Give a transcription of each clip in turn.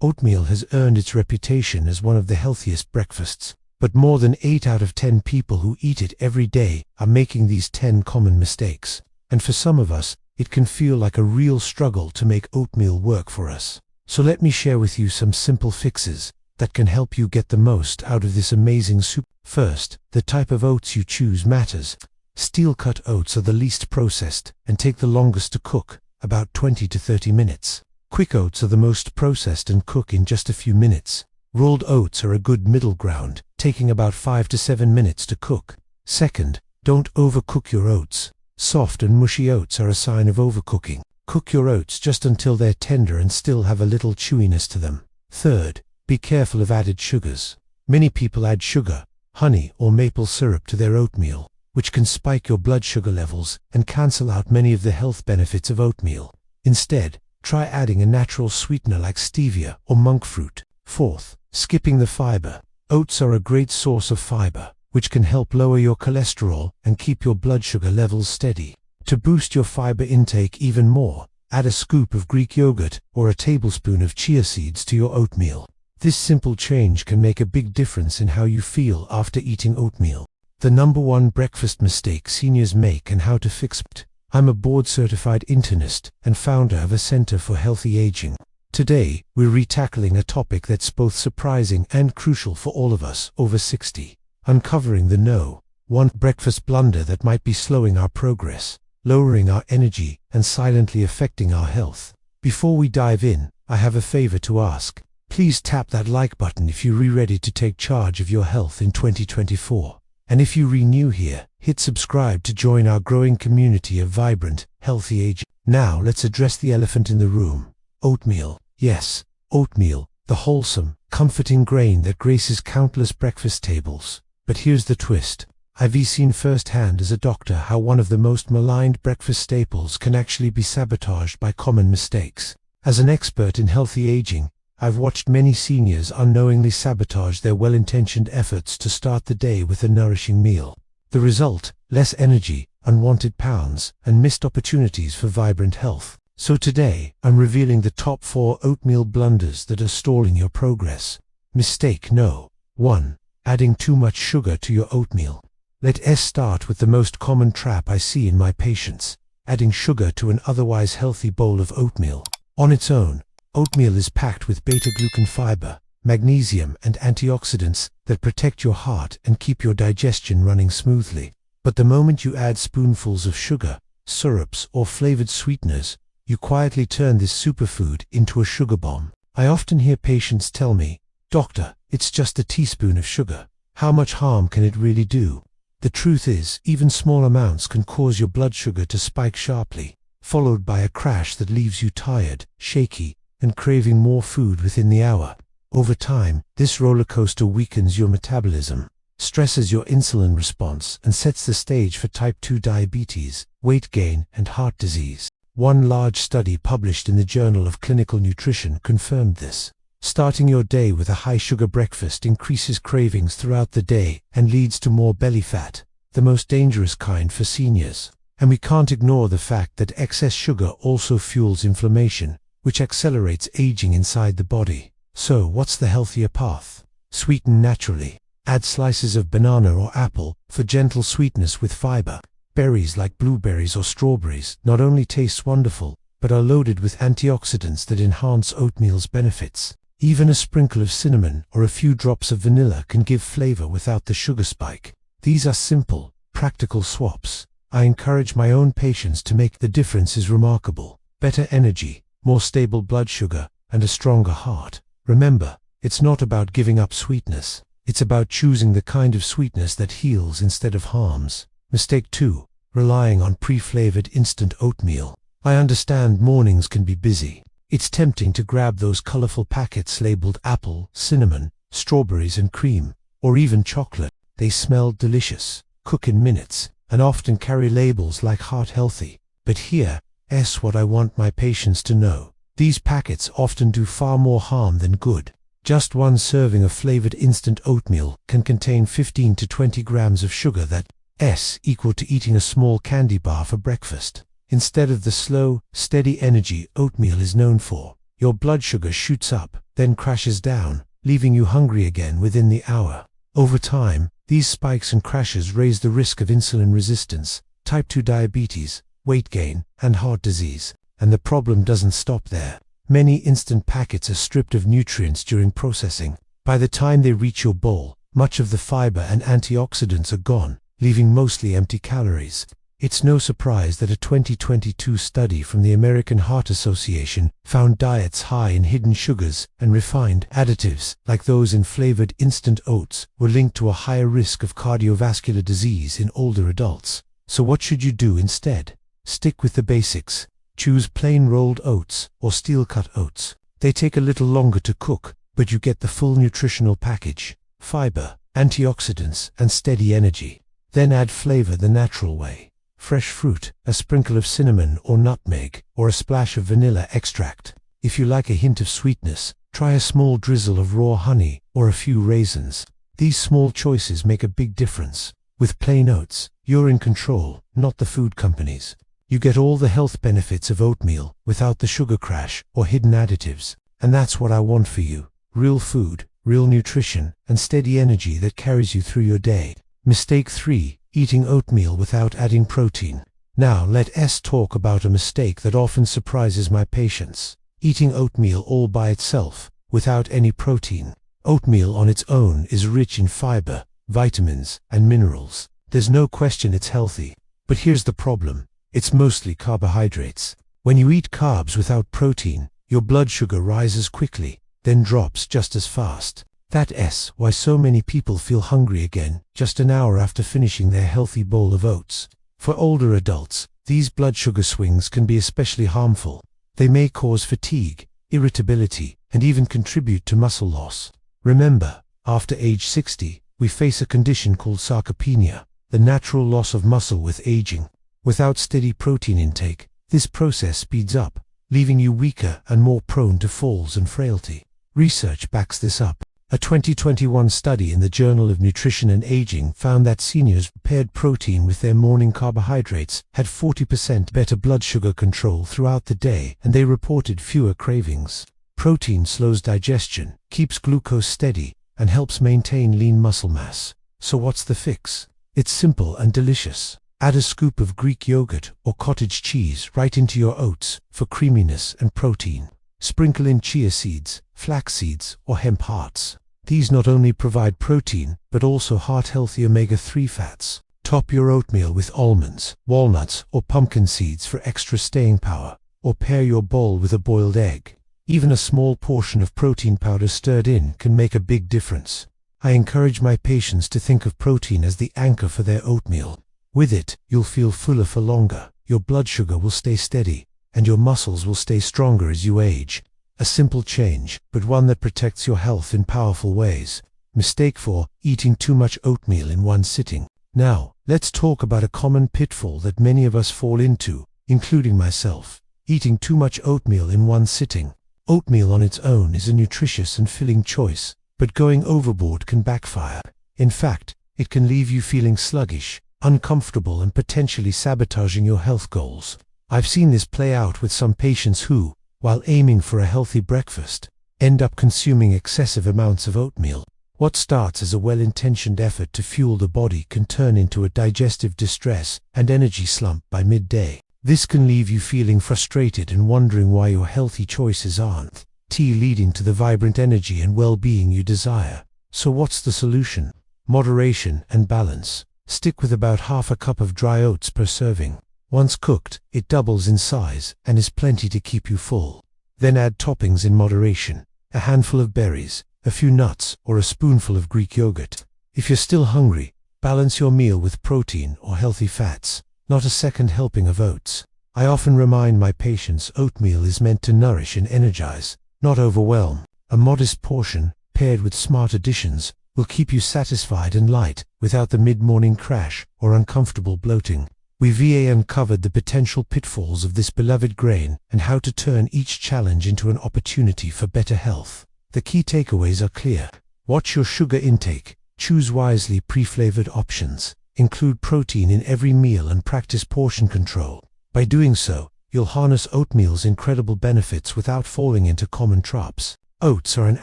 Oatmeal has earned its reputation as one of the healthiest breakfasts, but more than 8 out of 10 people who eat it every day are making these 10 common mistakes. And for some of us, it can feel like a real struggle to make oatmeal work for us. So let me share with you some simple fixes that can help you get the most out of this amazing soup. First, the type of oats you choose matters. Steel-cut oats are the least processed and take the longest to cook, about 20 to 30 minutes. Quick oats are the most processed and cook in just a few minutes. Rolled oats are a good middle ground, taking about 5 to 7 minutes to cook. Second, don't overcook your oats. Soft and mushy oats are a sign of overcooking. Cook your oats just until they're tender and still have a little chewiness to them. Third, be careful of added sugars. Many people add sugar, honey, or maple syrup to their oatmeal, which can spike your blood sugar levels and cancel out many of the health benefits of oatmeal. Instead, try adding a natural sweetener like stevia or monk fruit. Fourth, skipping the fiber. Oats are a great source of fiber, which can help lower your cholesterol and keep your blood sugar levels steady. To boost your fiber intake even more, add a scoop of Greek yogurt or a tablespoon of chia seeds to your oatmeal. This simple change can make a big difference in how you feel after eating oatmeal. The number one breakfast mistake seniors make and how to fix it. I'm a board-certified internist and founder of a Center for Healthy Aging. Today, we're retackling a topic that's both surprising and crucial for all of us over 60. Uncovering the no. 1 breakfast blunder that might be slowing our progress, lowering our energy, and silently affecting our health. Before we dive in, I have a favor to ask. Please tap that like button if you're ready to take charge of your health in 2024. And if you're new here, hit subscribe to join our growing community of vibrant, healthy aging. Now let's address the elephant in the room. Oatmeal. Yes, oatmeal, the wholesome, comforting grain that graces countless breakfast tables. But here's the twist. I've seen firsthand as a doctor how one of the most maligned breakfast staples can actually be sabotaged by common mistakes. As an expert in healthy aging, I've watched many seniors unknowingly sabotage their well-intentioned efforts to start the day with a nourishing meal. The result: less energy, unwanted pounds, and missed opportunities for vibrant health. So today, I'm revealing the top 4 oatmeal blunders that are stalling your progress. Mistake no. 1. Adding too much sugar to your oatmeal. Let's start with the most common trap I see in my patients: adding sugar to an otherwise healthy bowl of oatmeal. On its own, oatmeal is packed with beta-glucan fiber, magnesium, and antioxidants that protect your heart and keep your digestion running smoothly. But the moment you add spoonfuls of sugar, syrups, or flavored sweeteners, you quietly turn this superfood into a sugar bomb. I often hear patients tell me, "Doctor, it's just a teaspoon of sugar. How much harm can it really do?" The truth is, even small amounts can cause your blood sugar to spike sharply, followed by a crash that leaves you tired, shaky, and craving more food within the hour. Over time, this roller coaster weakens your metabolism, stresses your insulin response, and sets the stage for type 2 diabetes, weight gain, and heart disease. One large study published in the Journal of Clinical Nutrition confirmed this. Starting your day with a high-sugar breakfast increases cravings throughout the day and leads to more belly fat, the most dangerous kind for seniors. And we can't ignore the fact that excess sugar also fuels inflammation, which accelerates aging inside the body. So, what's the healthier path? Sweeten naturally. Add slices of banana or apple for gentle sweetness with fiber. Berries like blueberries or strawberries not only taste wonderful, but are loaded with antioxidants that enhance oatmeal's benefits. Even a sprinkle of cinnamon or a few drops of vanilla can give flavor without the sugar spike. These are simple, practical swaps. I encourage my own patients to make. The difference is remarkable. Better energy, more stable blood sugar, and a stronger heart. Remember, it's not about giving up sweetness. It's about choosing the kind of sweetness that heals instead of harms. Mistake 2. Relying on pre-flavored instant oatmeal. I understand mornings can be busy. It's tempting to grab those colorful packets labeled apple, cinnamon, strawberries and cream, or even chocolate. They smell delicious, cook in minutes, and often carry labels like heart healthy. But here's what I want my patients to know. These packets often do far more harm than good. Just one serving of flavored instant oatmeal can contain 15 to 20 grams of sugar that's equal to eating a small candy bar for breakfast. Instead of the slow, steady energy oatmeal is known for, your blood sugar shoots up, then crashes down, leaving you hungry again within the hour. Over time, these spikes and crashes raise the risk of insulin resistance, type 2 diabetes, weight gain, and heart disease. And the problem doesn't stop there. Many instant packets are stripped of nutrients during processing. By the time they reach your bowl, much of the fiber and antioxidants are gone, leaving mostly empty calories. It's no surprise that a 2022 study from the American Heart Association found diets high in hidden sugars and refined additives, like those in flavored instant oats, were linked to a higher risk of cardiovascular disease in older adults. So what should you do instead? Stick with the basics. Choose plain rolled oats or steel-cut oats. They take a little longer to cook, but you get the full nutritional package: fiber, antioxidants, and steady energy. Then add flavor the natural way: fresh fruit, a sprinkle of cinnamon or nutmeg, or a splash of vanilla extract. If you like a hint of sweetness, try a small drizzle of raw honey or a few raisins. These small choices make a big difference. With plain oats, you're in control, not the food companies. You get all the health benefits of oatmeal without the sugar crash or hidden additives. And that's what I want for you: real food, real nutrition, and steady energy that carries you through your day. Mistake 3. Eating oatmeal without adding protein. Now let's talk about a mistake that often surprises my patients: eating oatmeal all by itself, without any protein. Oatmeal on its own is rich in fiber, vitamins, and minerals. There's no question it's healthy. But here's the problem: it's mostly carbohydrates. When you eat carbs without protein, your blood sugar rises quickly, then drops just as fast. That's why so many people feel hungry again just an hour after finishing their healthy bowl of oats. For older adults, these blood sugar swings can be especially harmful. They may cause fatigue, irritability, and even contribute to muscle loss. Remember, after age 60, we face a condition called sarcopenia, the natural loss of muscle with aging. Without steady protein intake, this process speeds up, leaving you weaker and more prone to falls and frailty. Research backs this up. A 2021 study in the Journal of Nutrition and Aging found that seniors who paired protein with their morning carbohydrates had 40% better blood sugar control throughout the day, and they reported fewer cravings. Protein slows digestion, keeps glucose steady, and helps maintain lean muscle mass. So what's the fix? It's simple and delicious. Add a scoop of Greek yogurt or cottage cheese right into your oats for creaminess and protein. Sprinkle in chia seeds, flax seeds, or hemp hearts. These not only provide protein, but also heart-healthy omega-3 fats. Top your oatmeal with almonds, walnuts, or pumpkin seeds for extra staying power, or pair your bowl with a boiled egg. Even a small portion of protein powder stirred in can make a big difference. I encourage my patients to think of protein as the anchor for their oatmeal. With it, you'll feel fuller for longer, your blood sugar will stay steady, and your muscles will stay stronger as you age. A simple change, but one that protects your health in powerful ways. Mistake 4. Eating too much oatmeal in one sitting. Now, let's talk about a common pitfall that many of us fall into, including myself: eating too much oatmeal in one sitting. Oatmeal on its own is a nutritious and filling choice, but going overboard can backfire. In fact, it can leave you feeling sluggish, uncomfortable, and potentially sabotaging your health goals. I've seen this play out with some patients who, while aiming for a healthy breakfast, end up consuming excessive amounts of oatmeal. What starts as a well-intentioned effort to fuel the body can turn into a digestive distress and energy slump by midday. This can leave you feeling frustrated and wondering why your healthy choices aren't leading to the vibrant energy and well-being you desire. So what's the solution? Moderation and balance. Stick with about half a cup of dry oats per serving. Once cooked, it doubles in size and is plenty to keep you full. Then add toppings in moderation: a handful of berries, a few nuts, or a spoonful of Greek yogurt. If you're still hungry, balance your meal with protein or healthy fats, not a second helping of oats. I often remind my patients oatmeal is meant to nourish and energize, not overwhelm. A modest portion, paired with smart additions, will keep you satisfied and light without the mid-morning crash or uncomfortable bloating. We've uncovered the potential pitfalls of this beloved grain and how to turn each challenge into an opportunity for better health. The key takeaways are clear. Watch your sugar intake, choose wisely pre-flavored options, include protein in every meal, and practice portion control. By doing so, you'll harness oatmeal's incredible benefits without falling into common traps. Oats are an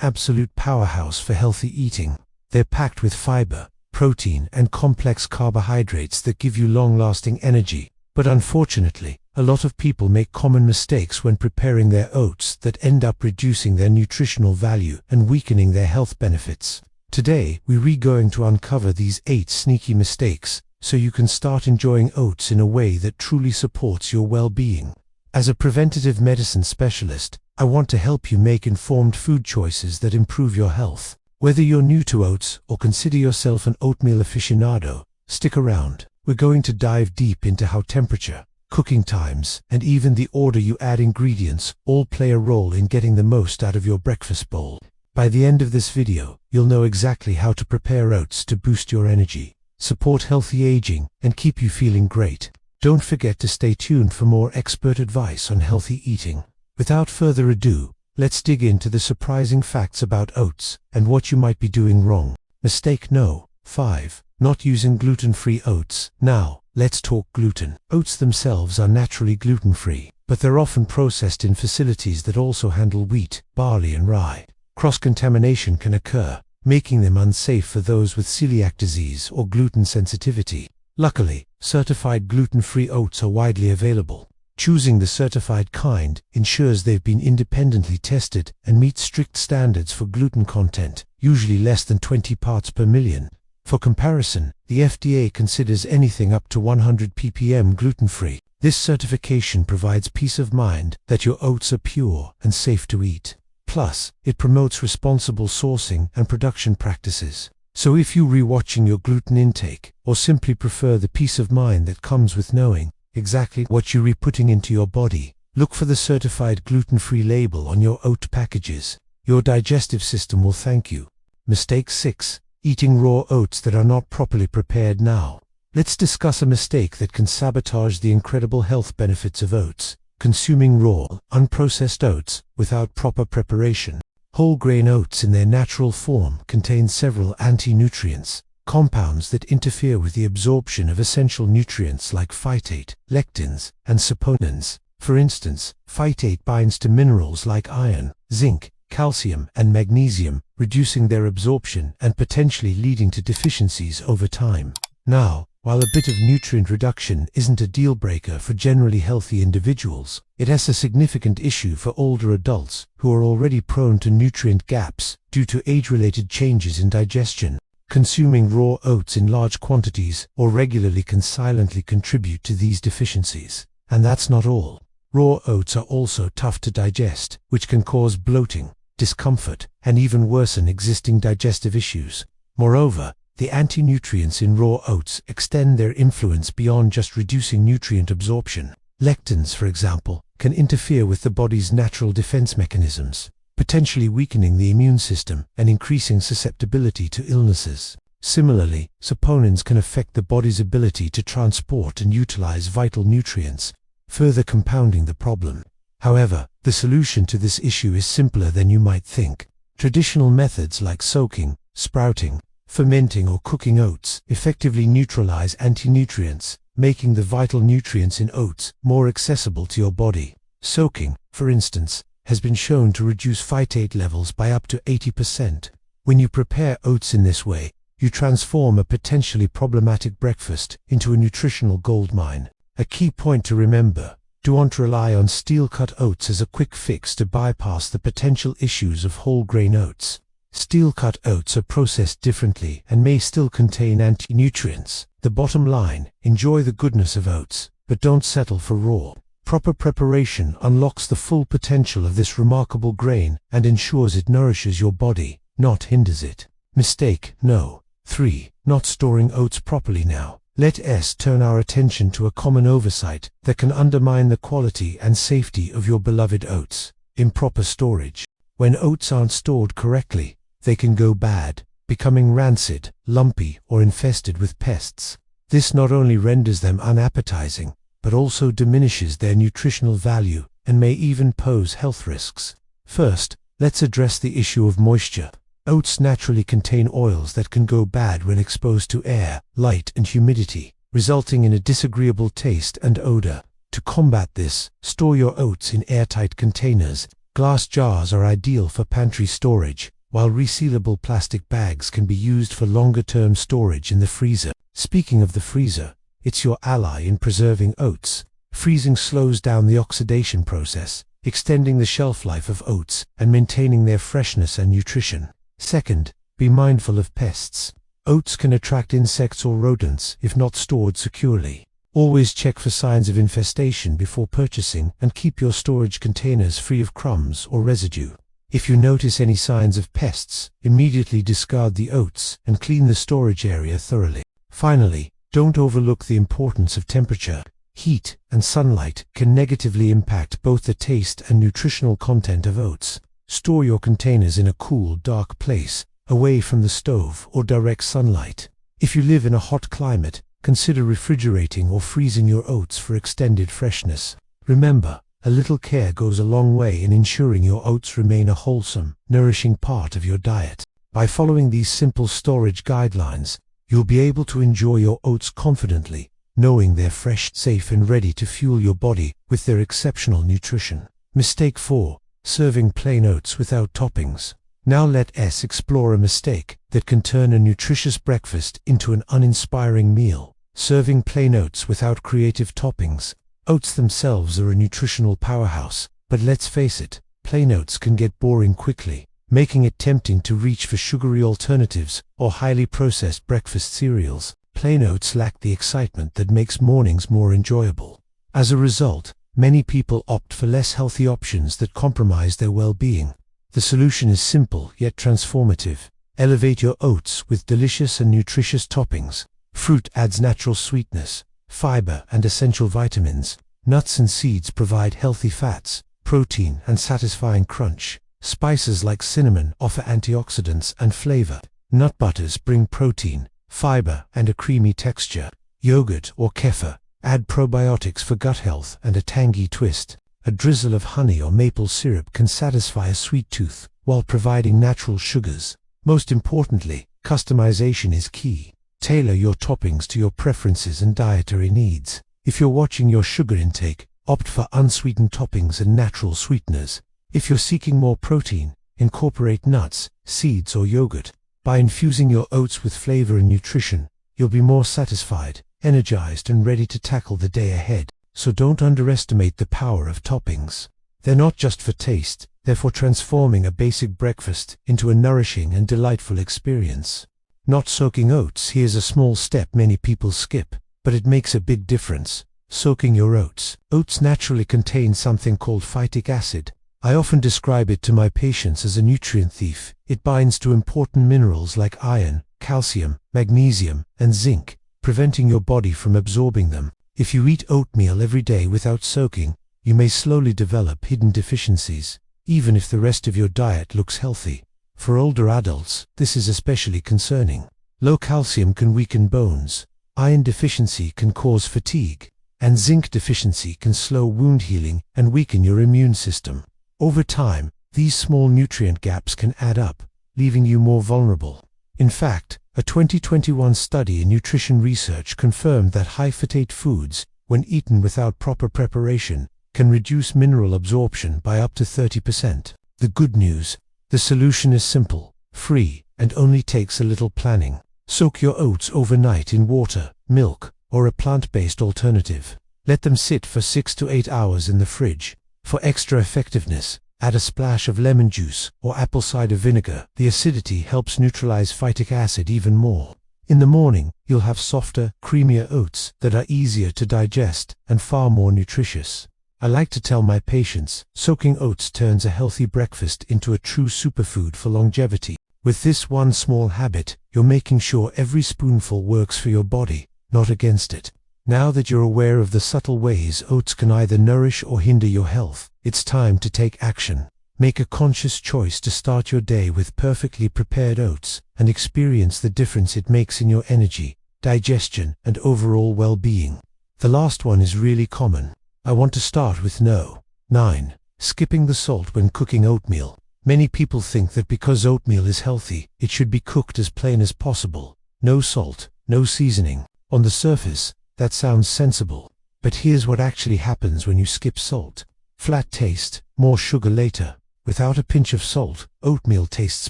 absolute powerhouse for healthy eating. They're packed with fiber, protein, and complex carbohydrates that give you long-lasting energy. But unfortunately, a lot of people make common mistakes when preparing their oats that end up reducing their nutritional value and weakening their health benefits. Today, we're going to uncover these 8 sneaky mistakes so you can start enjoying oats in a way that truly supports your well-being. As a preventative medicine specialist, I want to help you make informed food choices that improve your health. Whether you're new to oats or consider yourself an oatmeal aficionado, stick around. We're going to dive deep into how temperature, cooking times, and even the order you add ingredients all play a role in getting the most out of your breakfast bowl. By the end of this video, you'll know exactly how to prepare oats to boost your energy, support healthy aging, and keep you feeling great. Don't forget to stay tuned for more expert advice on healthy eating. Without further ado, let's dig into the surprising facts about oats and what you might be doing wrong. Mistake No. 5. Not using gluten-free oats. Now, let's talk gluten. Oats themselves are naturally gluten-free, but they're often processed in facilities that also handle wheat, barley, and rye. Cross-contamination can occur, making them unsafe for those with celiac disease or gluten sensitivity. Luckily, certified gluten-free oats are widely available. Choosing the certified kind ensures they've been independently tested and meet strict standards for gluten content, usually less than 20 parts per million. For comparison, the FDA considers anything up to 100 ppm gluten-free. This certification provides peace of mind that your oats are pure and safe to eat. Plus, it promotes responsible sourcing and production practices. So if you're rewatching your gluten intake, or simply prefer the peace of mind that comes with knowing exactly what you're putting into your body, look for the certified gluten-free label on your oat packages. Your digestive system will thank you. Mistake 6. Eating raw oats that are not properly prepared. Now, let's discuss a mistake that can sabotage the incredible health benefits of oats: consuming raw, unprocessed oats without proper preparation. Whole grain oats in their natural form contain several anti-nutrients, compounds that interfere with the absorption of essential nutrients like phytate, lectins, and saponins. For instance, phytate binds to minerals like iron, zinc, calcium, and magnesium, reducing their absorption and potentially leading to deficiencies over time. Now, while a bit of nutrient reduction isn't a deal-breaker for generally healthy individuals, it has a significant issue for older adults who are already prone to nutrient gaps due to age-related changes in digestion. Consuming raw oats in large quantities or regularly can silently contribute to these deficiencies. And that's not all. Raw oats are also tough to digest, which can cause bloating, discomfort, and even worsen existing digestive issues. Moreover, the anti-nutrients in raw oats extend their influence beyond just reducing nutrient absorption. Lectins, for example, can interfere with the body's natural defense mechanisms, potentially weakening the immune system and increasing susceptibility to illnesses. Similarly, saponins can affect the body's ability to transport and utilize vital nutrients, further compounding the problem. However, the solution to this issue is simpler than you might think. Traditional methods like soaking, sprouting, fermenting, or cooking oats effectively neutralize anti-nutrients, making the vital nutrients in oats more accessible to your body. Soaking, for instance, has been shown to reduce phytate levels by up to 80%. When you prepare oats in this way, you transform a potentially problematic breakfast into a nutritional goldmine. A key point to remember: don't rely on steel-cut oats as a quick fix to bypass the potential issues of whole grain oats. Steel-cut oats are processed differently and may still contain anti-nutrients. The bottom line: enjoy the goodness of oats, but don't settle for raw. Proper preparation unlocks the full potential of this remarkable grain and ensures it nourishes your body, not hinders it. Mistake No. 3. Not storing oats properly. Now, let's turn our attention to a common oversight that can undermine the quality and safety of your beloved oats: improper storage. When oats aren't stored correctly, they can go bad, becoming rancid, lumpy, or infested with pests. This not only renders them unappetizing, but also diminishes their nutritional value and may even pose health risks. First, let's address the issue of moisture. Oats naturally contain oils that can go bad when exposed to air, light, and humidity, resulting in a disagreeable taste and odor. To combat this, store your oats in airtight containers, Glass jars are ideal for pantry storage, while resealable plastic bags can be used for longer-term storage in the freezer. Speaking of the freezer, it's your ally in preserving oats. Freezing slows down the oxidation process, extending the shelf life of oats and maintaining their freshness and nutrition. Second, be mindful of pests. Oats can attract insects or rodents if not stored securely. Always check for signs of infestation before purchasing and keep your storage containers free of crumbs or residue. If you notice any signs of pests, immediately discard the oats and clean the storage area thoroughly. Finally, don't overlook the importance of temperature. Heat and sunlight can negatively impact both the taste and nutritional content of oats. Store your containers in a cool, dark place, away from the stove or direct sunlight. If you live in a hot climate, consider refrigerating or freezing your oats for extended freshness. Remember, a little care goes a long way in ensuring your oats remain a wholesome, nourishing part of your diet. By following these simple storage guidelines, you'll be able to enjoy your oats confidently, knowing they're fresh, safe and ready to fuel your body with their exceptional nutrition. Mistake 4. Serving plain oats without toppings. Now let's explore a mistake that can turn a nutritious breakfast into an uninspiring meal. Serving plain oats without creative toppings. Oats themselves are a nutritional powerhouse, but let's face it, plain oats can get boring quickly, making it tempting to reach for sugary alternatives or highly processed breakfast cereals. Plain oats lack the excitement that makes mornings more enjoyable. As a result, many people opt for less healthy options that compromise their well-being. The solution is simple yet transformative. Elevate your oats with delicious and nutritious toppings. Fruit adds natural sweetness, fiber and essential vitamins. Nuts and seeds provide healthy fats, protein and satisfying crunch. Spices like cinnamon offer antioxidants and flavor. Nut butters bring protein, fiber and a creamy texture. Yogurt or kefir add probiotics for gut health and a tangy twist. A drizzle of honey or maple syrup can satisfy a sweet tooth while providing natural sugars. Most importantly, customization is key. Tailor your toppings to your preferences and dietary needs. If you're watching your sugar intake, opt for unsweetened toppings and natural sweeteners. If you're seeking more protein, incorporate nuts, seeds or yogurt. By infusing your oats with flavor and nutrition, you'll be more satisfied, energized and ready to tackle the day ahead. So don't underestimate the power of toppings. They're not just for taste, they're for transforming a basic breakfast into a nourishing and delightful experience. Not soaking oats. Here's a small step many people skip, but it makes a big difference. Soaking your oats. Oats naturally contain something called phytic acid. I often describe it to my patients as a nutrient thief. It binds to important minerals like iron, calcium, magnesium, and zinc, preventing your body from absorbing them. If you eat oatmeal every day without soaking, you may slowly develop hidden deficiencies, even if the rest of your diet looks healthy. For older adults, this is especially concerning. Low calcium can weaken bones, iron deficiency can cause fatigue, and zinc deficiency can slow wound healing and weaken your immune system. Over time, these small nutrient gaps can add up, leaving you more vulnerable. In fact, a 2021 study in nutrition research confirmed that high-phytate foods, when eaten without proper preparation, can reduce mineral absorption by up to 30%. The good news: the solution is simple, free, and only takes a little planning. Soak your oats overnight in water, milk, or a plant-based alternative. Let them sit for 6 to 8 hours in the fridge. For extra effectiveness, add a splash of lemon juice or apple cider vinegar. The acidity helps neutralize phytic acid even more. In the morning, you'll have softer, creamier oats that are easier to digest and far more nutritious. I like to tell my patients, soaking oats turns a healthy breakfast into a true superfood for longevity. With this one small habit, you're making sure every spoonful works for your body, not against it. Now that you're aware of the subtle ways oats can either nourish or hinder your health, it's time to take action. Make a conscious choice to start your day with perfectly prepared oats and experience the difference it makes in your energy, digestion, and overall well-being. The last one is really common. I want to start with no. 9. Skipping the salt when cooking oatmeal. Many people think that because oatmeal is healthy, it should be cooked as plain as possible. No salt, no seasoning. On the surface, that sounds sensible. But here's what actually happens when you skip salt. Flat taste, more sugar later, Without a pinch of salt, oatmeal tastes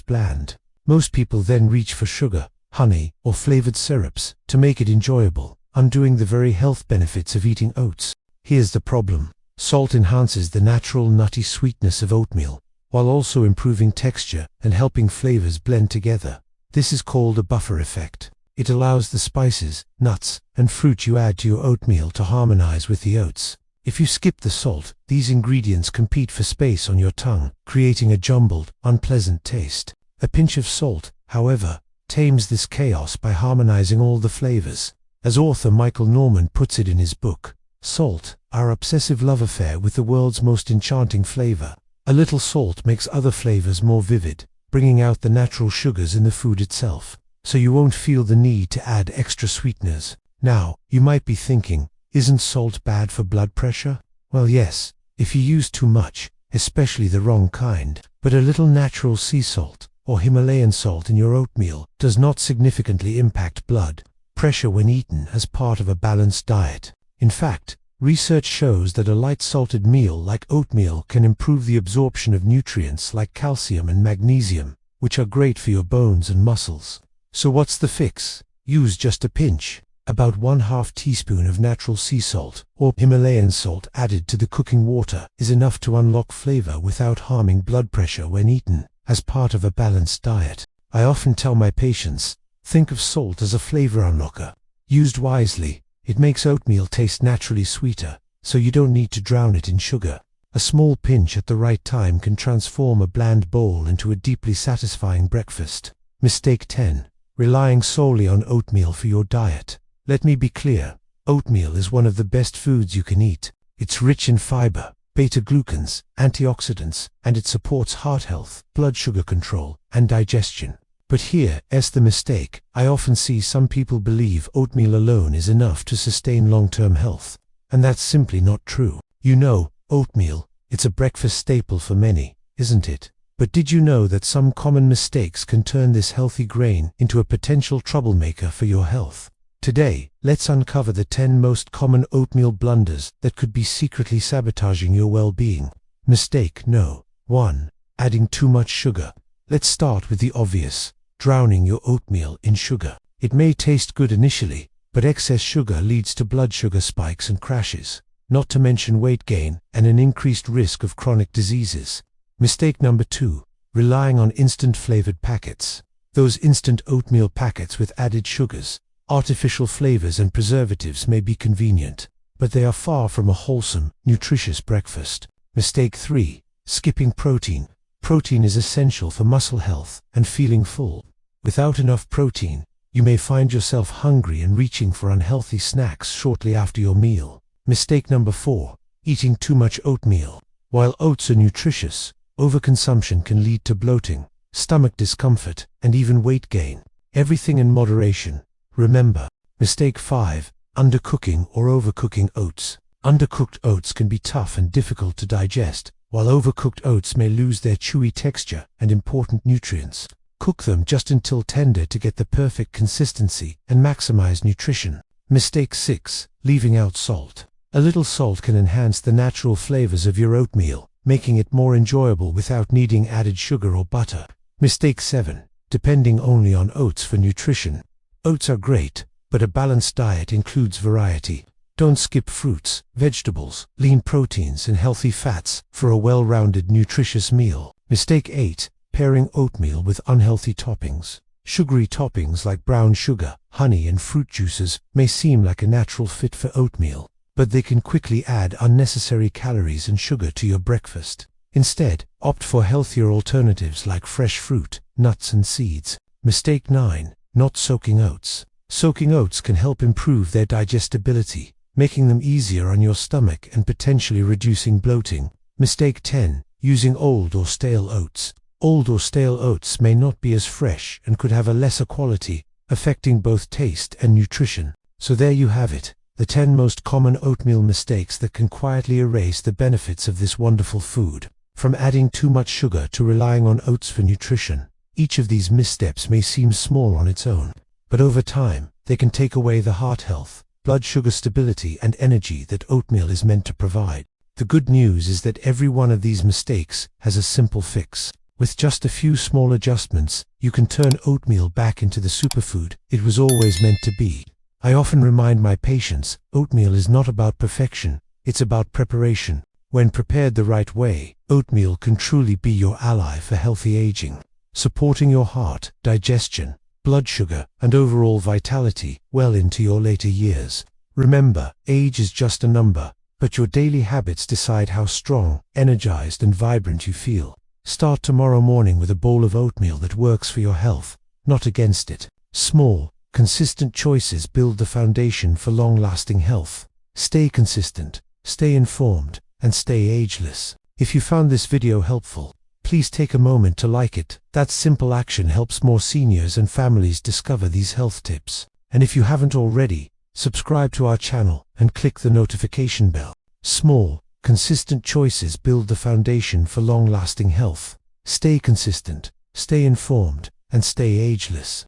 bland. Most people then reach for sugar, honey, or flavored syrups to make it enjoyable, undoing the very health benefits of eating oats. Here's the problem. Salt enhances the natural nutty sweetness of oatmeal, while also improving texture and helping flavors blend together. This is called a buffer effect. It allows the spices, nuts, and fruit you add to your oatmeal to harmonize with the oats. If you skip the salt, these ingredients compete for space on your tongue, creating a jumbled, unpleasant taste. A pinch of salt, however, tames this chaos by harmonizing all the flavors. As author Michael Norman puts it in his book, Salt, Our Obsessive Love Affair with the World's Most Enchanting Flavor. A little salt makes other flavors more vivid, bringing out the natural sugars in the food itself, so you won't feel the need to add extra sweeteners. Now, you might be thinking, isn't salt bad for blood pressure? Well, yes, if you use too much, especially the wrong kind. But a little natural sea salt, or Himalayan salt in your oatmeal, does not significantly impact blood pressure when eaten as part of a balanced diet. In fact, research shows that a light salted meal like oatmeal can improve the absorption of nutrients like calcium and magnesium, which are great for your bones and muscles. So what's the fix? Use just a pinch. About 1/2 teaspoon of natural sea salt or Himalayan salt added to the cooking water is enough to unlock flavor without harming blood pressure when eaten as part of a balanced diet. I often tell my patients, think of salt as a flavor unlocker. Used wisely, it makes oatmeal taste naturally sweeter, so you don't need to drown it in sugar. A small pinch at the right time can transform a bland bowl into a deeply satisfying breakfast. Mistake 10. Relying solely on oatmeal for your diet. Let me be clear, oatmeal is one of the best foods you can eat. It's rich in fiber, beta-glucans, antioxidants, and it supports heart health, blood sugar control, and digestion. But here's the mistake. I often see some people believe oatmeal alone is enough to sustain long-term health. And that's simply not true. You know, oatmeal, it's a breakfast staple for many, isn't it? But did you know that some common mistakes can turn this healthy grain into a potential troublemaker for your health? Today, let's uncover the 10 most common oatmeal blunders that could be secretly sabotaging your well-being. Mistake no. 1. Adding too much sugar. Let's start with the obvious. Drowning your oatmeal in sugar. It may taste good initially, but excess sugar leads to blood sugar spikes and crashes, not to mention weight gain and an increased risk of chronic diseases. Mistake number 2. Relying on instant flavored packets. Those instant oatmeal packets with added sugars, artificial flavors and preservatives may be convenient, but they are far from a wholesome, nutritious breakfast. Mistake 3. Skipping protein. Protein is essential for muscle health and feeling full. Without enough protein, you may find yourself hungry and reaching for unhealthy snacks shortly after your meal. Mistake number 4. Eating too much oatmeal. While oats are nutritious, overconsumption can lead to bloating, stomach discomfort, and even weight gain. Everything in moderation. Remember. Mistake 5. Undercooking or overcooking oats. Undercooked oats can be tough and difficult to digest, while overcooked oats may lose their chewy texture and important nutrients. Cook them just until tender to get the perfect consistency and maximize nutrition. Mistake 6. Leaving out salt. A little salt can enhance the natural flavors of your oatmeal, making it more enjoyable without needing added sugar or butter. Mistake 7. Depending only on oats for nutrition. Oats are great, but a balanced diet includes variety. Don't skip fruits, vegetables, lean proteins, and healthy fats for a well-rounded, nutritious meal. Mistake 8. Pairing oatmeal with unhealthy toppings. Sugary toppings like brown sugar, honey, and fruit juices may seem like a natural fit for oatmeal, but they can quickly add unnecessary calories and sugar to your breakfast. Instead, opt for healthier alternatives like fresh fruit, nuts, and seeds. Mistake 9. Not soaking oats. Soaking oats can help improve their digestibility, making them easier on your stomach and potentially reducing bloating. Mistake 10. Using old or stale oats. Old or stale oats may not be as fresh and could have a lesser quality, affecting both taste and nutrition. So there you have it, the 10 most common oatmeal mistakes that can quietly erase the benefits of this wonderful food. From adding too much sugar to relying on oats for nutrition, each of these missteps may seem small on its own, but over time, they can take away the heart health, blood sugar stability, and energy that oatmeal is meant to provide. The good news is that every one of these mistakes has a simple fix. With just a few small adjustments, you can turn oatmeal back into the superfood it was always meant to be. I often remind my patients, oatmeal is not about perfection, it's about preparation. When prepared the right way, oatmeal can truly be your ally for healthy aging, supporting your heart, digestion, blood sugar, and overall vitality well into your later years. Remember, age is just a number, but your daily habits decide how strong, energized, and vibrant you feel. Start tomorrow morning with a bowl of oatmeal that works for your health, not against it. Small, consistent choices build the foundation for long-lasting health. Stay consistent, stay informed, and stay ageless. If you found this video helpful, please take a moment to like it. That simple action helps more seniors and families discover these health tips. And if you haven't already, subscribe to our channel and click the notification bell. Small, consistent choices build the foundation for long-lasting health. Stay consistent, stay informed, and stay ageless.